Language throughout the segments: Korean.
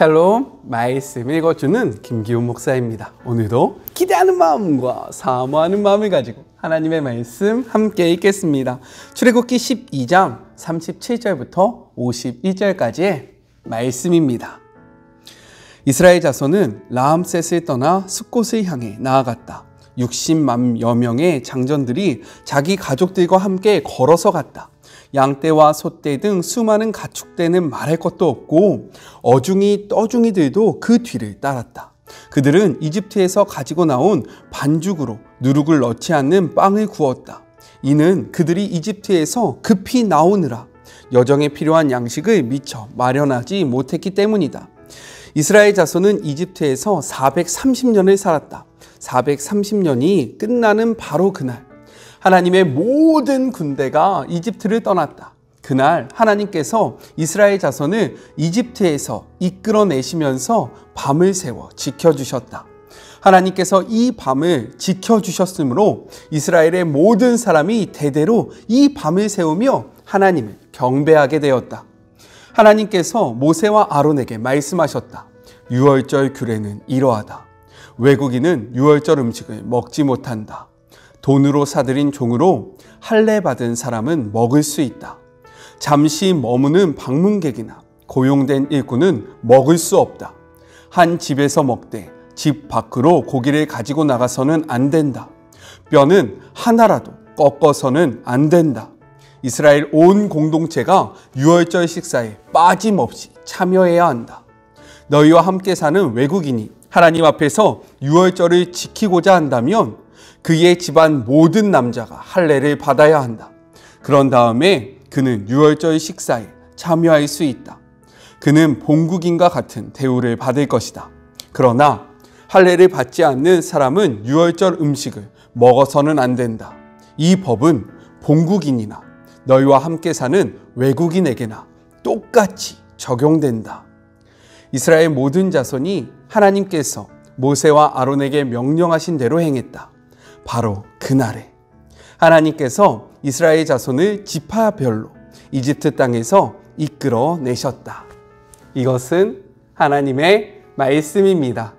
샬롬, 말씀 읽어주는 김기훈 목사입니다. 오늘도 기대하는 마음과 사모하는 마음을 가지고 하나님의 말씀 함께 읽겠습니다. 출애굽기 12장 37절부터 51절까지의 말씀입니다. 이스라엘 자손은 라암셋을 떠나 숫곳을 향해 나아갔다. 60만여 명의 장전들이 자기 가족들과 함께 걸어서 갔다. 양떼와 소떼 등 수많은 가축대는 말할 것도 없고 어중이 떠중이들도 그 뒤를 따랐다. 그들은 이집트에서 가지고 나온 반죽으로 누룩을 넣지 않는 빵을 구웠다. 이는 그들이 이집트에서 급히 나오느라 여정에 필요한 양식을 미처 마련하지 못했기 때문이다. 이스라엘 자손은 이집트에서 430년을 살았다. 430년이 끝나는 바로 그날 하나님의 모든 군대가 이집트를 떠났다. 그날 하나님께서 이스라엘 자손을 이집트에서 이끌어내시면서 밤을 새워 지켜주셨다. 하나님께서 이 밤을 지켜주셨으므로 이스라엘의 모든 사람이 대대로 이 밤을 세우며 하나님을 경배하게 되었다. 하나님께서 모세와 아론에게 말씀하셨다. 유월절 규례는 이러하다. 외국인은 유월절 음식을 먹지 못한다. 돈으로 사들인 종으로 할례 받은 사람은 먹을 수 있다. 잠시 머무는 방문객이나 고용된 일꾼은 먹을 수 없다. 한 집에서 먹되 집 밖으로 고기를 가지고 나가서는 안 된다. 뼈는 하나라도 꺾어서는 안 된다. 이스라엘 온 공동체가 유월절 식사에 빠짐없이 참여해야 한다. 너희와 함께 사는 외국인이 하나님 앞에서 유월절을 지키고자 한다면 그의 집안 모든 남자가 할례를 받아야 한다. 그런 다음에 그는 유월절 식사에 참여할 수 있다. 그는 본국인과 같은 대우를 받을 것이다. 그러나 할례를 받지 않는 사람은 유월절 음식을 먹어서는 안 된다. 이 법은 본국인이나 너희와 함께 사는 외국인에게나 똑같이 적용된다. 이스라엘 모든 자손이 하나님께서 모세와 아론에게 명령하신 대로 행했다. 바로 그날에 하나님께서 이스라엘 자손을 지파별로 이집트 땅에서 이끌어내셨다. 이것은 하나님의 말씀입니다.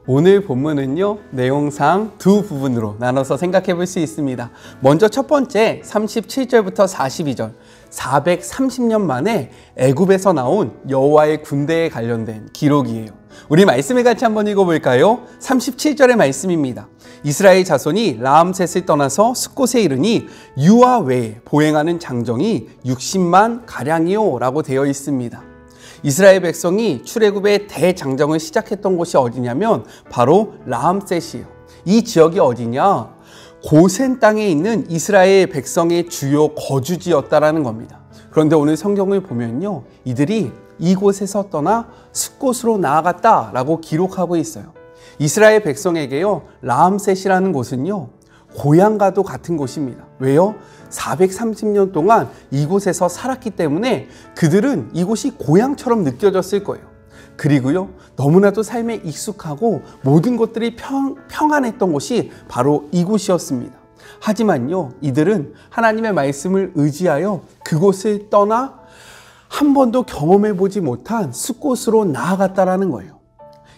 오늘 본문은요, 내용상 두 부분으로 나눠서 생각해 볼 수 있습니다. 먼저 첫 번째 37절부터 42절 430년 만에 애굽에서 나온 여호와의 군대에 관련된 기록이에요. 우리 말씀을 같이 한번 읽어볼까요? 37절의 말씀입니다. 이스라엘 자손이 라암셋을 떠나서 숫곳에 이르니 유아 외에 보행하는 장정이 60만 가량이요 라고 되어 있습니다. 이스라엘 백성이 출애굽의 대장정을 시작했던 곳이 어디냐면 바로 라암셋이에요. 이 지역이 어디냐? 고센 땅에 있는 이스라엘 백성의 주요 거주지였다라는 겁니다. 그런데 오늘 성경을 보면요, 이들이 이곳에서 떠나 숫곳으로 나아갔다라고 기록하고 있어요. 이스라엘 백성에게요, 라암셋이라는 곳은요, 고향과도 같은 곳입니다. 왜요? 430년 동안 이곳에서 살았기 때문에 그들은 이곳이 고향처럼 느껴졌을 거예요. 그리고요, 너무나도 삶에 익숙하고 모든 것들이 평안했던 곳이 바로 이곳이었습니다. 하지만요, 이들은 하나님의 말씀을 의지하여 그곳을 떠나 한 번도 경험해보지 못한 숫곳으로 나아갔다라는 거예요.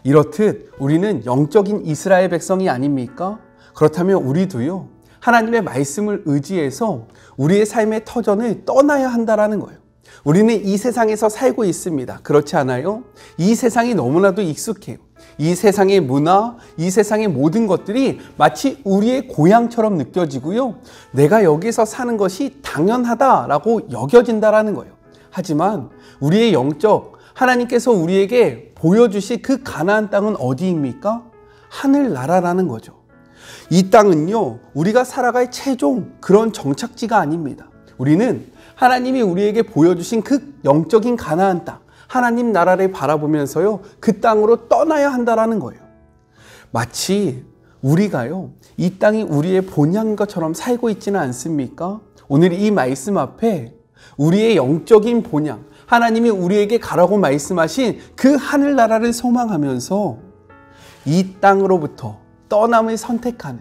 이렇듯 우리는 영적인 이스라엘 백성이 아닙니까? 그렇다면 우리도요, 하나님의 말씀을 의지해서 우리의 삶의 터전을 떠나야 한다라는 거예요. 우리는 이 세상에서 살고 있습니다. 그렇지 않아요? 이 세상이 너무나도 익숙해요. 이 세상의 문화, 이 세상의 모든 것들이 마치 우리의 고향처럼 느껴지고요, 내가 여기서 사는 것이 당연하다라고 여겨진다라는 거예요. 하지만 우리의 영적, 하나님께서 우리에게 보여주실 그 가나안 땅은 어디입니까? 하늘나라라는 거죠. 이 땅은요, 우리가 살아갈 최종 그런 정착지가 아닙니다. 우리는 하나님이 우리에게 보여주신 그 영적인 가나안 땅, 하나님 나라를 바라보면서요, 그 땅으로 떠나야 한다라는 거예요. 마치 우리가요, 이 땅이 우리의 본향인 것처럼 살고 있지는 않습니까? 오늘 이 말씀 앞에 우리의 영적인 본향, 하나님이 우리에게 가라고 말씀하신 그 하늘나라를 소망하면서 이 땅으로부터 떠남을 선택하는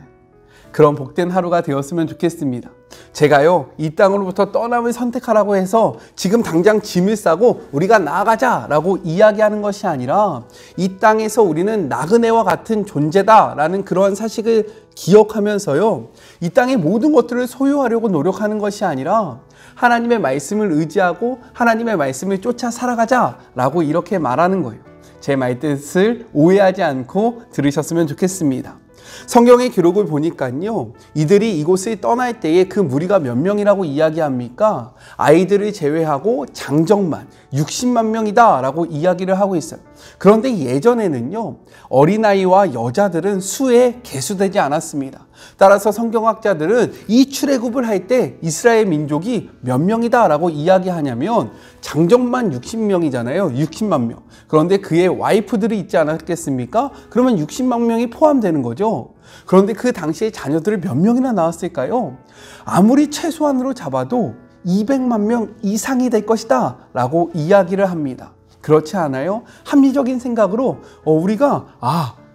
그런 복된 하루가 되었으면 좋겠습니다. 제가요, 이 땅으로부터 떠남을 선택하라고 해서 지금 당장 짐을 싸고 우리가 나아가자 라고 이야기하는 것이 아니라 이 땅에서 우리는 나그네와 같은 존재다라는 그러한 사실을 기억하면서요, 이 땅의 모든 것들을 소유하려고 노력하는 것이 아니라 하나님의 말씀을 의지하고 하나님의 말씀을 쫓아 살아가자라고 이렇게 말하는 거예요. 제 말뜻을 오해하지 않고 들으셨으면 좋겠습니다. 성경의 기록을 보니까요, 이들이 이곳을 떠날 때에 그 무리가 몇 명이라고 이야기합니까? 아이들을 제외하고 장정만 60만 명이다 라고 이야기를 하고 있어요. 그런데 예전에는요, 어린아이와 여자들은 수에 계수되지 않았습니다. 따라서 성경학자들은 이 출애굽을 할 때 이스라엘 민족이 몇 명이다 라고 이야기하냐면 장정만 60명이잖아요. 60만 명. 그런데 그의 와이프들이 있지 않았겠습니까? 그러면 60만 명이 포함되는 거죠. 그런데 그 당시에 자녀들을 몇 명이나 낳았을까요? 아무리 최소한으로 잡아도 200만 명 이상이 될 것이다 라고 이야기를 합니다. 그렇지 않아요? 합리적인 생각으로 우리가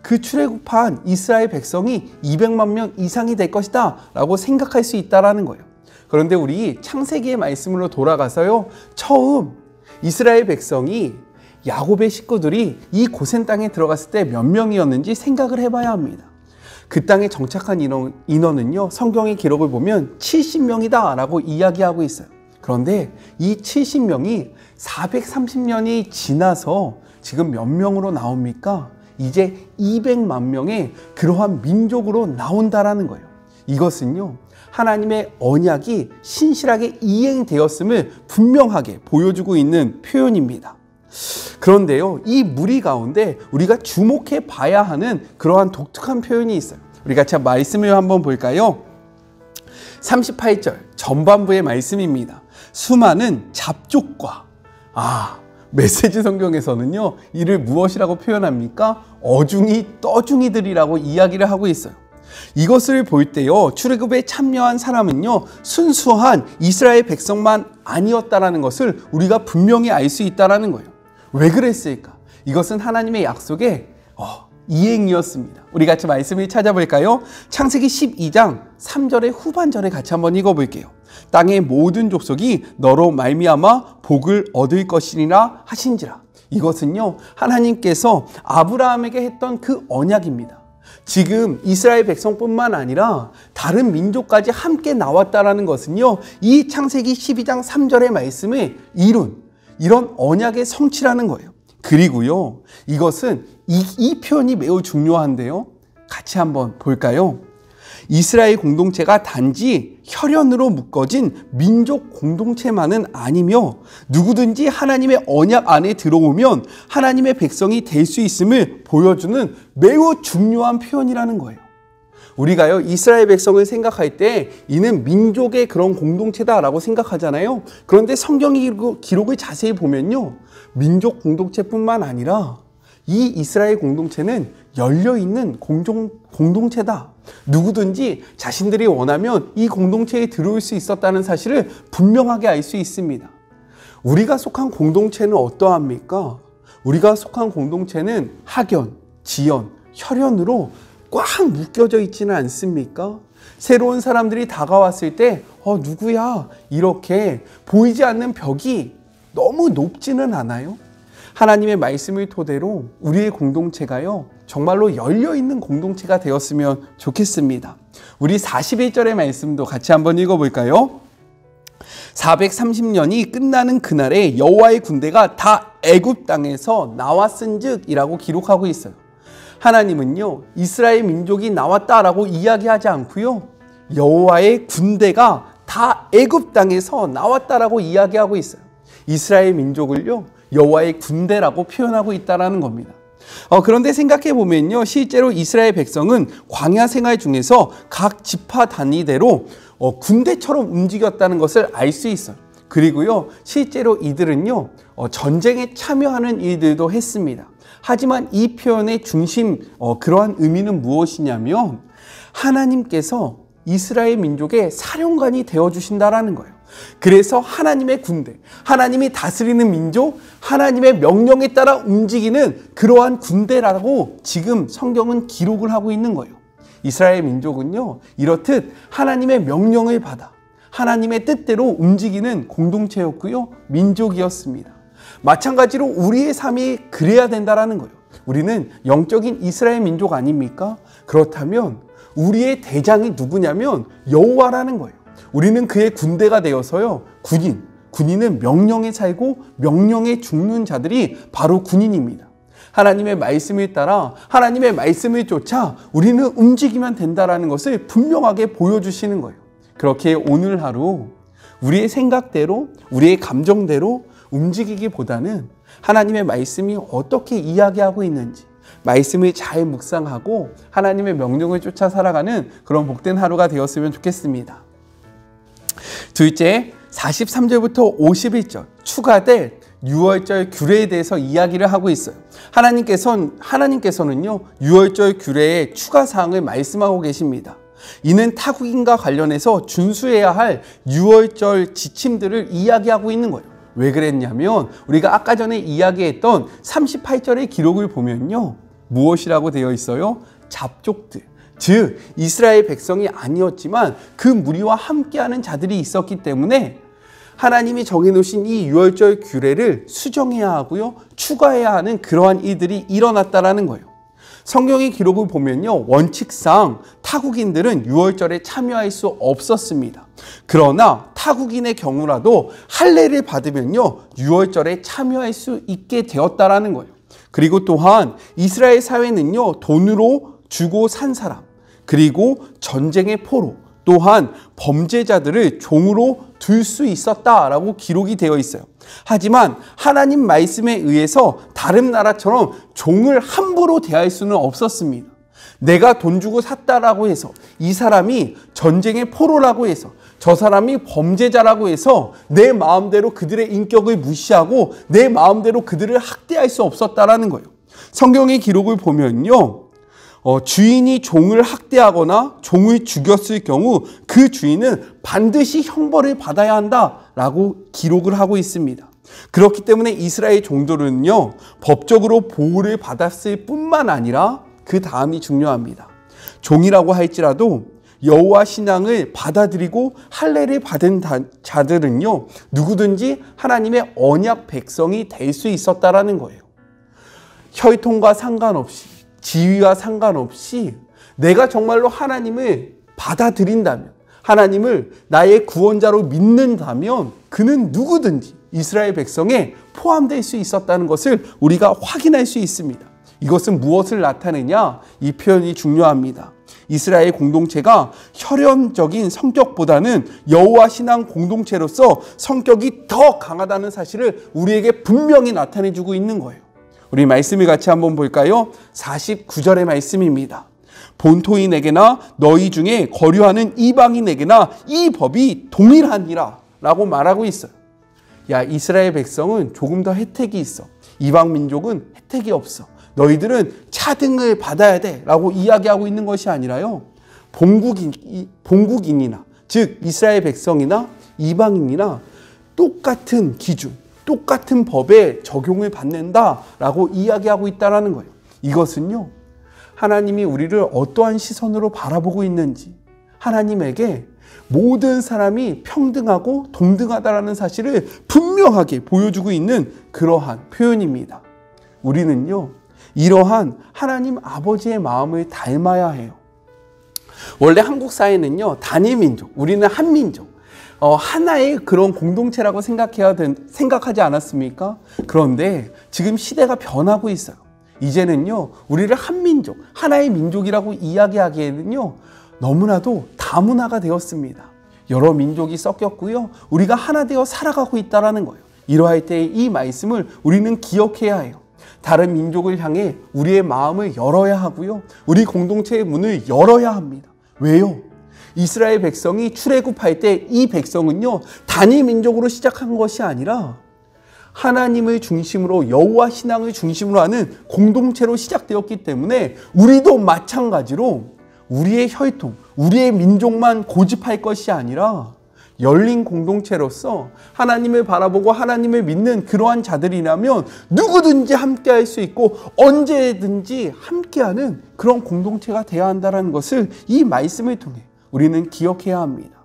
그 출애굽한 이스라엘 백성이 200만 명 이상이 될 것이다 라고 생각할 수 있다는 거예요. 그런데 우리 창세기의 말씀으로 돌아가서요, 처음 이스라엘 백성이 야곱의 식구들이 이 고센 땅에 들어갔을 때 몇 명이었는지 생각을 해봐야 합니다. 그 땅에 정착한 인원은요, 성경의 기록을 보면 70명이다 라고 이야기하고 있어요. 그런데 이 70명이 430년이 지나서 지금 몇 명으로 나옵니까? 이제 200만 명의 그러한 민족으로 나온다라는 거예요. 이것은요, 하나님의 언약이 신실하게 이행되었음을 분명하게 보여주고 있는 표현입니다. 그런데요, 이 무리 가운데 우리가 주목해 봐야 하는 그러한 독특한 표현이 있어요. 우리 같이 말씀을 한번 볼까요? 38절 전반부의 말씀입니다. 수많은 잡족과, 메시지 성경에서는요, 이를 무엇이라고 표현합니까? 어중이 떠중이들이라고 이야기를 하고 있어요. 이것을 볼 때요, 출애굽에 참여한 사람은요, 순수한 이스라엘 백성만 아니었다라는 것을 우리가 분명히 알 수 있다라는 거예요. 왜 그랬을까? 이것은 하나님의 약속의 이행이었습니다. 우리 같이 말씀을 찾아볼까요? 창세기 12장 3절의 후반절에 같이 한번 읽어볼게요. 땅의 모든 족속이 너로 말미암아 복을 얻을 것이니라 하신지라. 이것은요, 하나님께서 아브라함에게 했던 그 언약입니다. 지금 이스라엘 백성뿐만 아니라 다른 민족까지 함께 나왔다라는 것은요, 이 창세기 12장 3절의 말씀을 이룬 이런 언약의 성취라는 거예요. 그리고요, 이것은 이 표현이 매우 중요한데요, 같이 한번 볼까요? 이스라엘 공동체가 단지 혈연으로 묶어진 민족 공동체만은 아니며 누구든지 하나님의 언약 안에 들어오면 하나님의 백성이 될 수 있음을 보여주는 매우 중요한 표현이라는 거예요. 우리가요, 이스라엘 백성을 생각할 때 이는 민족의 그런 공동체다라고 생각하잖아요. 그런데 성경의 기록을 자세히 보면요, 민족 공동체뿐만 아니라 이 이스라엘 공동체는 열려있는 공동체다. 누구든지 자신들이 원하면 이 공동체에 들어올 수 있었다는 사실을 분명하게 알 수 있습니다. 우리가 속한 공동체는 어떠합니까? 우리가 속한 공동체는 학연, 지연, 혈연으로 꽉 묶여져 있지는 않습니까? 새로운 사람들이 다가왔을 때 누구야? 이렇게 보이지 않는 벽이 너무 높지는 않아요? 하나님의 말씀을 토대로 우리의 공동체가요, 정말로 열려있는 공동체가 되었으면 좋겠습니다. 우리 41절의 말씀도 같이 한번 읽어볼까요? 430년이 끝나는 그날에 여호와의 군대가 다 애굽 땅에서 나왔은즉 이라고 기록하고 있어요. 하나님은요, 이스라엘 민족이 나왔다라고 이야기하지 않고요, 여호와의 군대가 다 애굽 땅에서 나왔다라고 이야기하고 있어요. 이스라엘 민족을요, 여호와의 군대라고 표현하고 있다라는 겁니다. 그런데 생각해 보면요, 실제로 이스라엘 백성은 광야 생활 중에서 각 지파 단위대로 군대처럼 움직였다는 것을 알 수 있어요. 그리고요, 실제로 이들은요, 전쟁에 참여하는 일들도 했습니다. 하지만 이 표현의 중심, 그러한 의미는 무엇이냐면 하나님께서 이스라엘 민족의 사령관이 되어주신다라는 거예요. 그래서 하나님의 군대, 하나님이 다스리는 민족, 하나님의 명령에 따라 움직이는 그러한 군대라고 지금 성경은 기록을 하고 있는 거예요. 이스라엘 민족은요, 이렇듯 하나님의 명령을 받아 하나님의 뜻대로 움직이는 공동체였고요, 민족이었습니다. 마찬가지로 우리의 삶이 그래야 된다라는 거예요. 우리는 영적인 이스라엘 민족 아닙니까? 그렇다면 우리의 대장이 누구냐면 여호와라는 거예요. 우리는 그의 군대가 되어서요, 군인은 명령에 살고 명령에 죽는 자들이 바로 군인입니다. 하나님의 말씀을 따라 하나님의 말씀을 쫓아 우리는 움직이면 된다라는 것을 분명하게 보여주시는 거예요. 그렇게 오늘 하루 우리의 생각대로 우리의 감정대로 움직이기보다는 하나님의 말씀이 어떻게 이야기하고 있는지 말씀을 잘 묵상하고 하나님의 명령을 쫓아 살아가는 그런 복된 하루가 되었으면 좋겠습니다. 둘째, 43절부터 51절 추가될 유월절 규례에 대해서 이야기를 하고 있어요. 하나님께서는요, 유월절 규례의 추가 사항을 말씀하고 계십니다. 이는 타국인과 관련해서 준수해야 할 유월절 지침들을 이야기하고 있는 거예요. 왜 그랬냐면 우리가 아까 전에 이야기했던 38절의 기록을 보면요, 무엇이라고 되어 있어요? 잡족들, 즉 이스라엘 백성이 아니었지만 그 무리와 함께하는 자들이 있었기 때문에 하나님이 정해놓으신 이 유월절 규례를 수정해야 하고요, 추가해야 하는 그러한 일들이 일어났다라는 거예요. 성경의 기록을 보면요, 원칙상 타국인들은 유월절에 참여할 수 없었습니다. 그러나 타국인의 경우라도 할례를 받으면요, 유월절에 참여할 수 있게 되었다라는 거예요. 그리고 또한 이스라엘 사회는요, 돈으로 주고 산 사람, 그리고 전쟁의 포로, 또한 범죄자들을 종으로 둘 수 있었다라고 기록이 되어 있어요. 하지만 하나님 말씀에 의해서 다른 나라처럼 종을 함부로 대할 수는 없었습니다. 내가 돈 주고 샀다라고 해서 이 사람이 전쟁의 포로라고 해서 저 사람이 범죄자라고 해서 내 마음대로 그들의 인격을 무시하고 내 마음대로 그들을 학대할 수 없었다라는 거예요. 성경의 기록을 보면요, 주인이 종을 학대하거나 종을 죽였을 경우 그 주인은 반드시 형벌을 받아야 한다라고 기록을 하고 있습니다. 그렇기 때문에 이스라엘 종들은요, 법적으로 보호를 받았을 뿐만 아니라 그 다음이 중요합니다. 종이라고 할지라도 여호와 신앙을 받아들이고 할례를 받은 자들은요, 누구든지 하나님의 언약 백성이 될 수 있었다라는 거예요. 혈통과 상관없이, 지위와 상관없이 내가 정말로 하나님을 받아들인다면, 하나님을 나의 구원자로 믿는다면 그는 누구든지 이스라엘 백성에 포함될 수 있었다는 것을 우리가 확인할 수 있습니다. 이것은 무엇을 나타내냐? 이 표현이 중요합니다. 이스라엘 공동체가 혈연적인 성격보다는 여호와 신앙 공동체로서 성격이 더 강하다는 사실을 우리에게 분명히 나타내주고 있는 거예요. 우리 말씀을 같이 한번 볼까요? 49절의 말씀입니다. 본토인에게나 너희 중에 거류하는 이방인에게나 이 법이 동일하니라 라고 말하고 있어요. 야, 이스라엘 백성은 조금 더 혜택이 있어. 이방 민족은 혜택이 없어. 너희들은 차등을 받아야 돼 라고 이야기하고 있는 것이 아니라요, 본국인이나 즉 이스라엘 백성이나 이방인이나 똑같은 기준, 똑같은 법에 적용을 받는다라고 이야기하고 있다는 거예요. 이것은요, 하나님이 우리를 어떠한 시선으로 바라보고 있는지, 하나님에게 모든 사람이 평등하고 동등하다라는 사실을 분명하게 보여주고 있는 그러한 표현입니다. 우리는요, 이러한 하나님 아버지의 마음을 닮아야 해요. 원래 한국 사회는요, 단일 민족, 우리는 한 민족, 하나의 그런 공동체라고 생각하지 않았습니까? 그런데 지금 시대가 변하고 있어요. 이제는요, 우리를 한 민족, 하나의 민족이라고 이야기하기에는요, 너무나도 다문화가 되었습니다. 여러 민족이 섞였고요, 우리가 하나 되어 살아가고 있다는 거예요. 이러할 때 이 말씀을 우리는 기억해야 해요. 다른 민족을 향해 우리의 마음을 열어야 하고요, 우리 공동체의 문을 열어야 합니다. 왜요? 이스라엘 백성이 출애굽할 때 이 백성은요, 단일 민족으로 시작한 것이 아니라 하나님을 중심으로, 여호와 신앙을 중심으로 하는 공동체로 시작되었기 때문에 우리도 마찬가지로 우리의 혈통, 우리의 민족만 고집할 것이 아니라 열린 공동체로서 하나님을 바라보고 하나님을 믿는 그러한 자들이라면 누구든지 함께할 수 있고 언제든지 함께하는 그런 공동체가 되어야 한다는 것을 이 말씀을 통해 우리는 기억해야 합니다.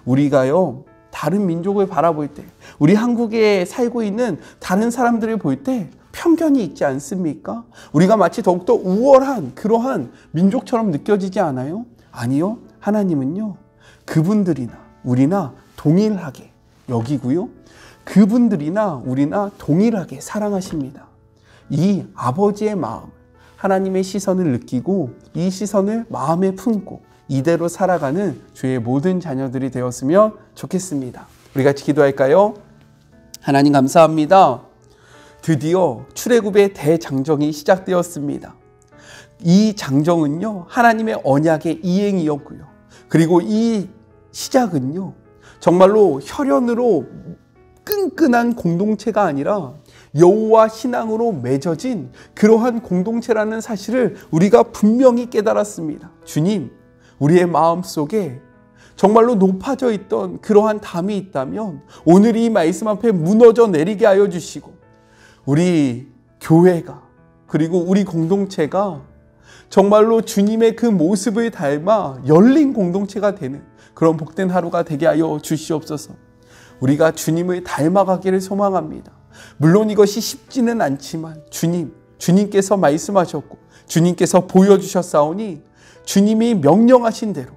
우리가요, 다른 민족을 바라볼 때, 우리 한국에 살고 있는 다른 사람들을 볼 때 편견이 있지 않습니까? 우리가 마치 더욱더 우월한 그러한 민족처럼 느껴지지 않아요? 아니요. 하나님은요, 그분들이나 우리나 동일하게 여기고요, 그분들이나 우리나 동일하게 사랑하십니다. 이 아버지의 마음, 하나님의 시선을 느끼고 이 시선을 마음에 품고 이대로 살아가는 주의 모든 자녀들이 되었으면 좋겠습니다. 우리 같이 기도할까요? 하나님 감사합니다. 드디어 출애굽의 대장정이 시작되었습니다. 이 장정은요, 하나님의 언약의 이행이었고요. 그리고 이 시작은요, 정말로 혈연으로 끈끈한 공동체가 아니라 여호와 신앙으로 맺어진 그러한 공동체라는 사실을 우리가 분명히 깨달았습니다. 주님, 우리의 마음속에 정말로 높아져 있던 그러한 담이 있다면 오늘 이 말씀 앞에 무너져 내리게 하여 주시고, 우리 교회가 그리고 우리 공동체가 정말로 주님의 그 모습을 닮아 열린 공동체가 되는 그런 복된 하루가 되게 하여 주시옵소서. 우리가 주님을 닮아가기를 소망합니다. 물론 이것이 쉽지는 않지만 주님께서 말씀하셨고 주님께서 보여주셨사오니 주님이 명령하신 대로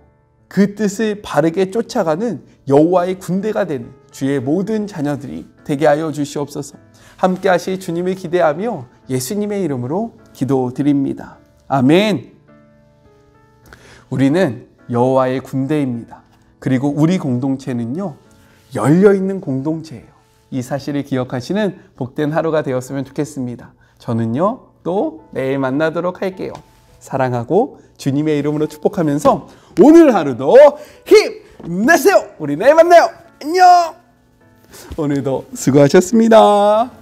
그 뜻을 바르게 쫓아가는 여호와의 군대가 되는 주의 모든 자녀들이 되게 하여 주시옵소서. 함께 하실 주님을 기대하며 예수님의 이름으로 기도드립니다. 아멘. 우리는 여호와의 군대입니다. 그리고 우리 공동체는요, 열려있는 공동체예요. 이 사실을 기억하시는 복된 하루가 되었으면 좋겠습니다. 저는요, 또 내일 만나도록 할게요. 사랑하고 주님의 이름으로 축복하면서 오늘 하루도 힘내세요. 우리 내일 만나요. 안녕. 오늘도 수고하셨습니다.